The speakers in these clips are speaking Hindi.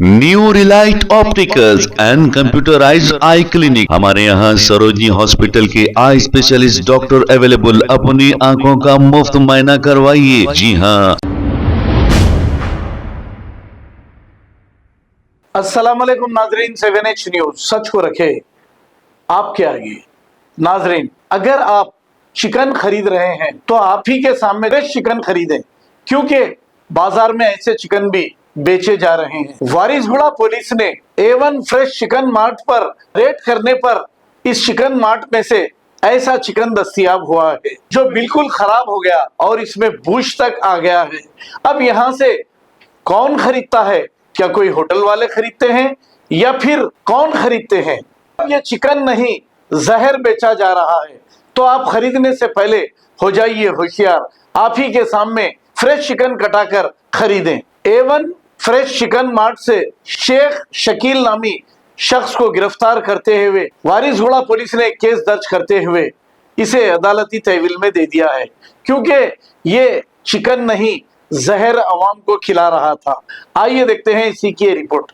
New Relight opticals and computerised I clinic. हमारे यहाँ सरोजनी हॉस्पिटल के आई स्पेशलिस्ट डॉक्टर अवेलेबल। अपनी आंखों का मुफ्त मुआयना करवाइए। जी हाँ। अस्सलाम वालेकुम नाजरीन, 7H न्यूज सच को रखे आपके आगे। नाजरीन, अगर आप चिकन खरीद रहे हैं तो आप ही के सामने फ्रेश चिकन खरीदें, क्योंकि बाजार में ऐसे चिकन भी बेचे जा रहे हैं। वारिसगुड़ा पुलिस ने A1 फ्रेश चिकन मार्ट पर रेड करने पर इस चिकन मार्ट में से ऐसा चिकन दस्तयाब हुआ है जो बिल्कुल खराब हो गया और इसमें बूझ तक आ गया है। अब यहाँ से कौन खरीदता है? क्या कोई होटल वाले खरीदते हैं या फिर कौन खरीदते हैं? अब ये चिकन नहीं, जहर बेचा जा रहा है। तो आप खरीदने से पहले हो जाइए होशियार। आप ही के सामने फ्रेश चिकन कटाकर खरीदें। A1 फ्रेश चिकन मार्ट से शेख शकील नामी शख्स को गिरफ्तार करते हुए वारिसगुड़ा पुलिस ने केस दर्ज करते हुए इसे अदालती तहवील में दे दिया है, क्योंकि ये चिकन नहीं, जहर अवाम को खिला रहा था। आइए देखते हैं इसी की रिपोर्ट।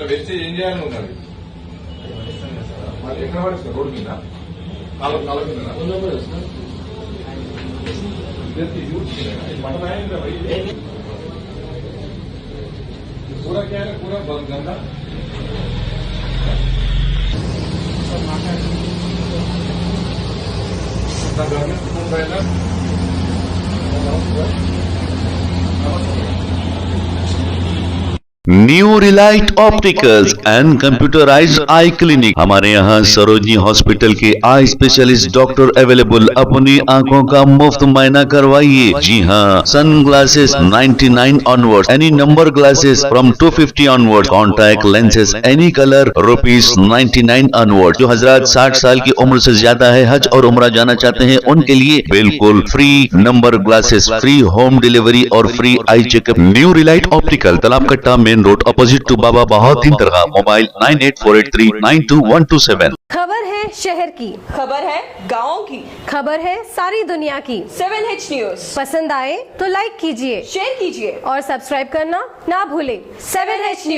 वेस्टेज ఏం చేయాలని ఉన్నది మరి ఎక్కడ పడేస్తారు? రోడ్డు మీద కాల మీద पूरा क्या है, पूरा गंदा new Relight opticals and computerised I clinic. हमारे यहाँ सरोजनी हॉस्पिटल के आई स्पेशलिस्ट डॉक्टर अवेलेबल। अपनी आंखों का मुफ्त मुआयना करवाइए। जी हाँ। Sun glasses 99 onward, any number glasses from 250 onward, contact lenses any colour ₹99 onward. जो हजरात 60 साल की उम्र से ज्यादा है, हज और उम्रा जाना चाहते हैं, उनके लिए बिल्कुल free number glasses, free home delivery और free eye checkup. New relight optical, Talab Katta, main road, opposite to Baba Bahauddin Dargah. Mobile 9848392127। खबर है शहर की, खबर है गाँव की, खबर है सारी दुनिया की। 7H न्यूज पसंद आए तो लाइक कीजिए, शेयर कीजिए और सब्सक्राइब करना ना भूले। 7H news.